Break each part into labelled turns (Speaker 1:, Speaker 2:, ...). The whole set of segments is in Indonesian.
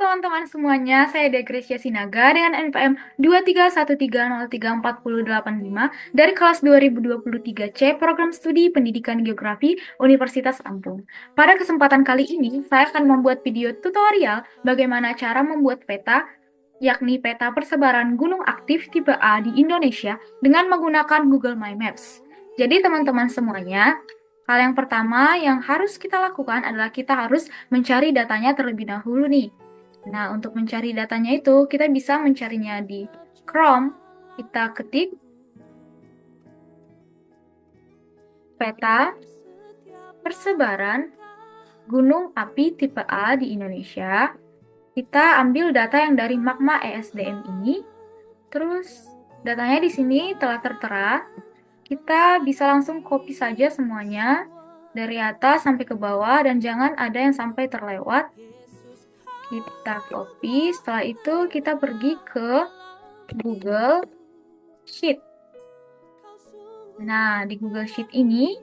Speaker 1: teman-teman semuanya, saya Degresia Sinaga dengan NPM 231303485 dari kelas 2023C Program Studi Pendidikan Geografi Universitas Lampung. Pada kesempatan kali ini, saya akan membuat video tutorial bagaimana cara membuat peta, yakni peta persebaran gunung aktif tipe A di Indonesia dengan menggunakan Google My Maps. Jadi teman-teman semuanya, hal yang pertama yang harus kita lakukan adalah kita harus mencari datanya terlebih dahulu nih. Nah, untuk mencari datanya itu, kita bisa mencarinya di Chrome. Kita ketik peta persebaran gunung api tipe A di Indonesia. Kita ambil data yang dari Magma ESDM ini. Terus, datanya di sini telah tertera. Kita bisa langsung copy saja semuanya dari atas sampai ke bawah dan jangan ada yang sampai terlewat. Kita copy, setelah itu kita pergi ke Google Sheet. Nah, di Google Sheet ini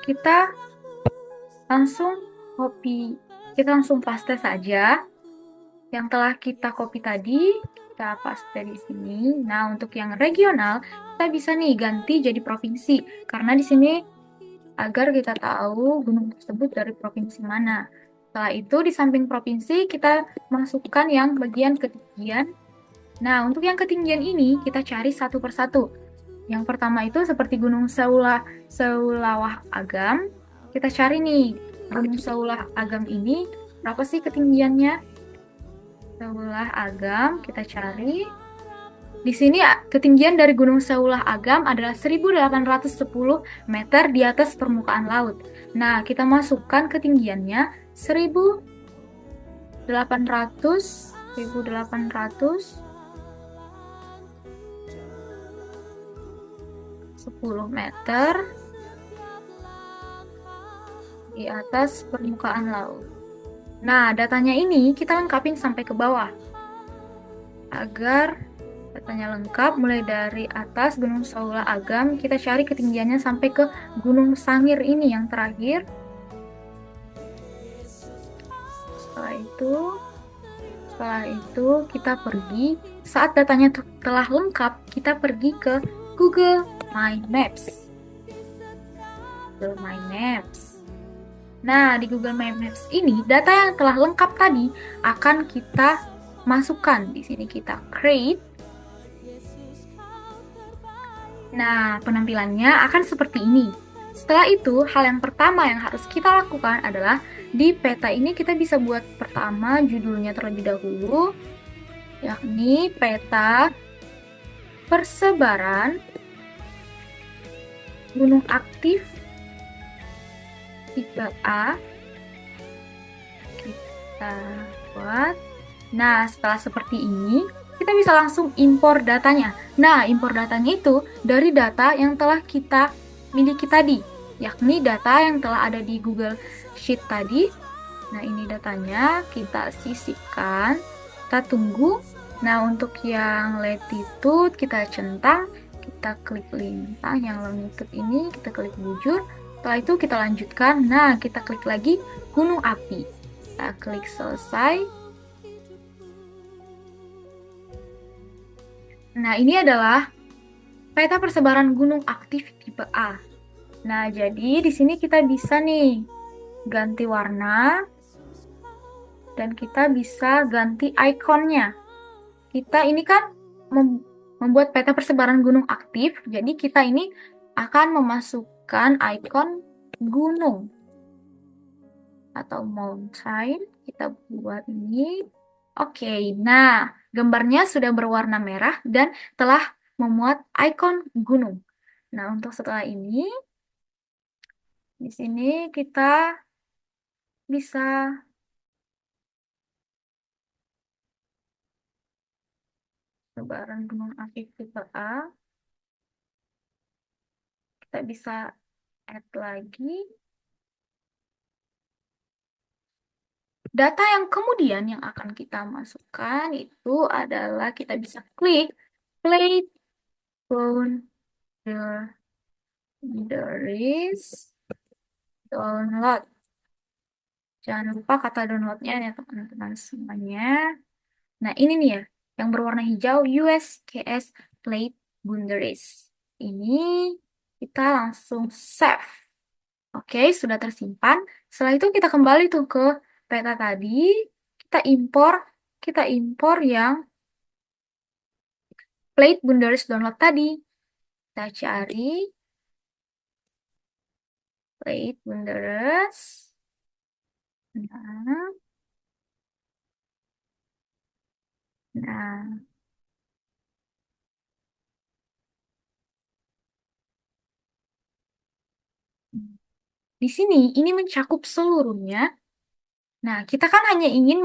Speaker 1: kita langsung paste saja yang telah kita copy tadi, kita paste di sini. Nah, untuk yang regional, kita bisa nih ganti jadi provinsi karena di sini agar kita tahu gunung tersebut dari provinsi mana. Setelah itu di samping provinsi kita masukkan yang bagian ketinggian. Nah, untuk yang ketinggian ini kita cari satu persatu. Yang pertama itu seperti Gunung Seulawah Agam. Kita cari nih, Gunung Seulawah Agam ini berapa sih ketinggiannya? Seulawah Agam, kita cari. Di sini ketinggian dari Gunung Seulawah Agam adalah 1810 meter di atas permukaan laut. Nah, kita masukkan ketinggiannya 1810 meter di atas permukaan laut. Nah, datanya ini kita lengkapin sampai ke bawah. Agar datanya lengkap, mulai dari atas Gunung Seulawah Agam, kita cari ketinggiannya sampai ke Gunung Sangir ini yang terakhir. Setelah itu kita pergi, saat datanya telah lengkap, kita pergi ke Google My Maps. Google My Maps. Nah, di Google My Maps ini, data yang telah lengkap tadi akan kita masukkan. Di sini kita create. Nah, penampilannya akan seperti ini. Setelah itu, hal yang pertama yang harus kita lakukan adalah di peta ini kita bisa buat pertama judulnya terlebih dahulu, yakni peta persebaran gunung aktif tipe A. Kita buat. Nah, setelah seperti ini, kita bisa langsung impor datanya. Nah, impor datanya itu dari data yang telah kita miliki tadi, yakni data yang telah ada di Google Sheet tadi. Nah, ini datanya, kita sisipkan, kita tunggu. Nah, untuk yang latitude, kita centang, kita klik lintang. Yang longitude ini, kita klik bujur. Setelah itu, kita lanjutkan. Nah, kita klik lagi gunung api. Kita klik selesai. Nah, ini adalah peta persebaran gunung aktif tipe A. Nah, jadi di sini kita bisa nih ganti warna dan kita bisa ganti ikonnya. Kita ini kan membuat peta persebaran gunung aktif, jadi kita ini akan memasukkan ikon gunung atau mountain. Kita buat ini. Oke, nah gambarnya sudah berwarna merah dan telah memuat ikon gunung. Nah, untuk setelah ini, di sini kita bisa sebaran gunung aktif tipe A. Kita bisa add lagi. Data yang kemudian yang akan kita masukkan itu adalah kita bisa klik play boundaries download. Jangan lupa kata downloadnya ya teman-teman semuanya. Nah, ini nih ya, yang berwarna hijau USKS Plate Boundaries. Ini kita langsung save. Oke, sudah tersimpan. Setelah itu kita kembali tuh ke peta tadi. Kita impor, kita impor yang Plate Boundaries download tadi. Kita cari Plate Boundaries. Nah, nah. Di sini ini mencakup seluruhnya. Nah, kita hanya ingin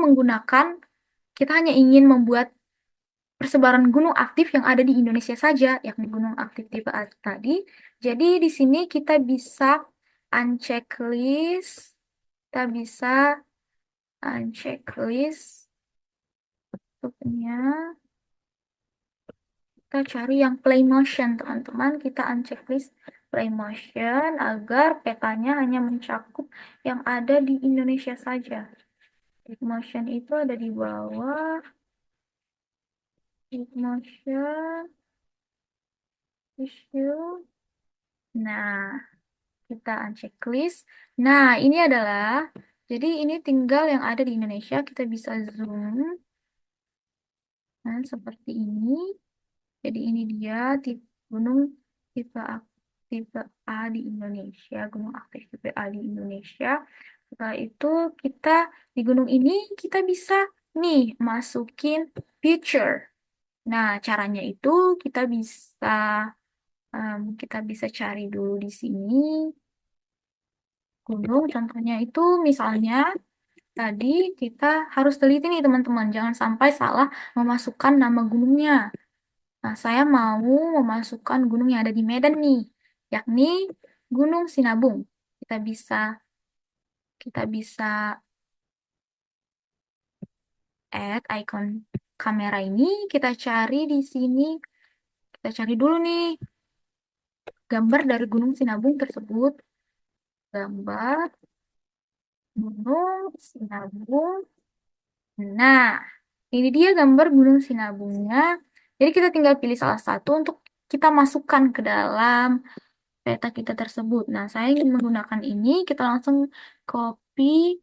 Speaker 1: membuat persebaran gunung aktif yang ada di Indonesia saja, yakni gunung aktif tipe A tadi. Jadi di sini kita bisa uncheck list, kita bisa uncheck list, tentunya kita cari yang play motion, teman-teman. Kita uncheck list play motion agar petanya hanya mencakup yang ada di Indonesia saja. Play motion itu ada di bawah. Play motion issue. Nah, kita uncheck list. Nah, ini adalah, jadi ini tinggal yang ada di Indonesia. Kita bisa zoom. Nah, seperti ini. Jadi ini dia gunung tipe A, tipe A di Indonesia, gunung aktif tipe A di Indonesia. Setelah itu kita di gunung ini kita bisa nih masukin picture. Nah, caranya itu kita bisa cari dulu di sini gunung. Contohnya itu misalnya tadi kita harus teliti nih teman-teman, jangan sampai salah memasukkan nama gunungnya. Nah, saya mau memasukkan gunung yang ada di Medan nih, yakni Gunung Sinabung. Kita bisa kita bisa add icon kamera ini, kita cari di sini, kita cari dulu nih gambar dari Gunung Sinabung tersebut. Gambar Gunung Sinabung. Nah, ini dia gambar Gunung Sinabungnya. Jadi kita tinggal pilih salah satu untuk kita masukkan ke dalam peta kita tersebut. Nah, saya ingin menggunakan ini. Kita langsung copy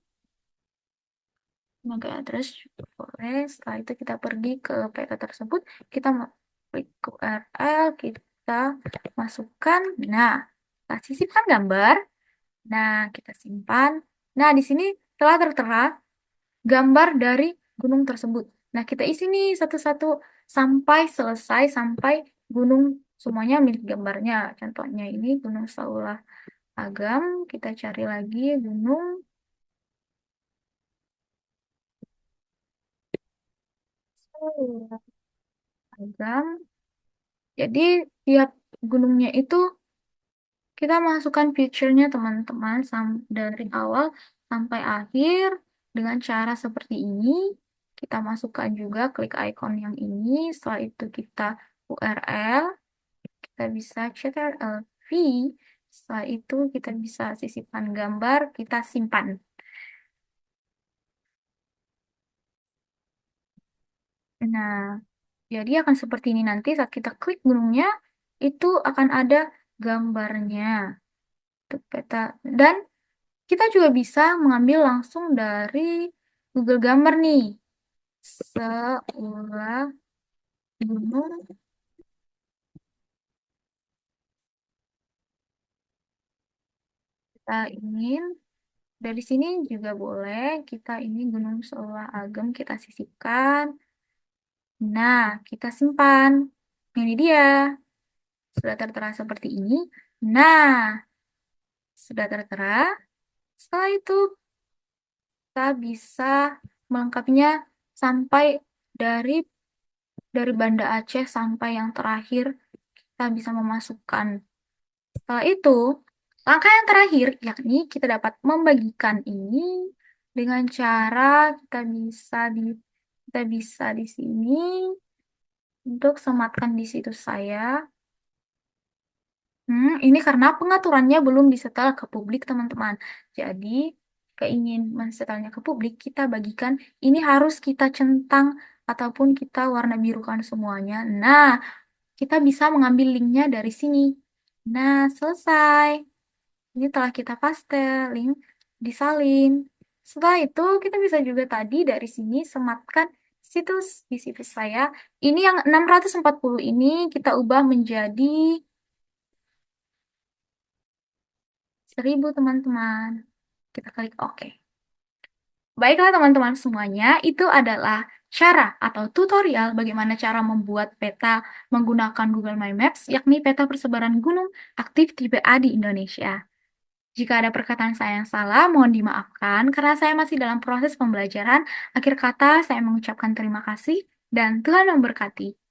Speaker 1: mega address boleh. Setelah itu kita pergi ke peta tersebut. Kita klik ke URL, kita masukkan. Nah, kita sisipkan gambar. Nah, kita simpan. Nah, di sini telah tertera gambar dari gunung tersebut. Nah, kita isi nih satu-satu sampai selesai, sampai gunung semuanya milik gambarnya. Contohnya ini Gunung Saulah Agam. Kita cari lagi Gunung Saulah Agam. Jadi, tiap gunungnya itu kita masukkan picture-nya teman-teman dari awal sampai akhir dengan cara seperti ini. Kita masukkan juga klik icon yang ini. Setelah itu kita URL, kita bisa CTRL-V. Setelah itu kita bisa sisipkan gambar, kita simpan. Nah, jadi akan seperti ini nanti saat kita klik gunungnya, itu akan ada gambarnya. Tuh, peta. Dan kita juga bisa mengambil langsung dari Google Gambar nih. Seulah gunung kita ingin. Dari sini juga boleh. Kita ini Gunung Seulah Ageng kita sisipkan. Nah, kita simpan. Ini dia. Sudah tertera seperti ini. Nah, sudah tertera. Setelah itu kita bisa melengkapinya sampai dari Banda Aceh sampai yang terakhir kita bisa memasukkan. Setelah itu, langkah yang terakhir yakni kita dapat membagikan ini dengan cara kita bisa di sini untuk sematkan di situs saya. Ini karena pengaturannya belum disetel ke publik, teman-teman. Jadi, keingin mensetelnya ke publik, kita bagikan ini harus kita centang ataupun kita warna birukan semuanya. Nah, kita bisa mengambil linknya dari sini. Nah, selesai. Ini telah kita paste, link disalin. Setelah itu, kita bisa juga tadi dari sini sematkan situs di situs saya. Ini yang 640 ini kita ubah menjadi 1000 teman-teman. Kita klik OK. Baiklah teman-teman semuanya, itu adalah cara atau tutorial bagaimana cara membuat peta menggunakan Google My Maps, yakni peta persebaran gunung aktif tipe A di Indonesia. Jika ada perkataan saya yang salah, mohon dimaafkan karena saya masih dalam proses pembelajaran. Akhir kata, saya mengucapkan terima kasih dan Tuhan memberkati.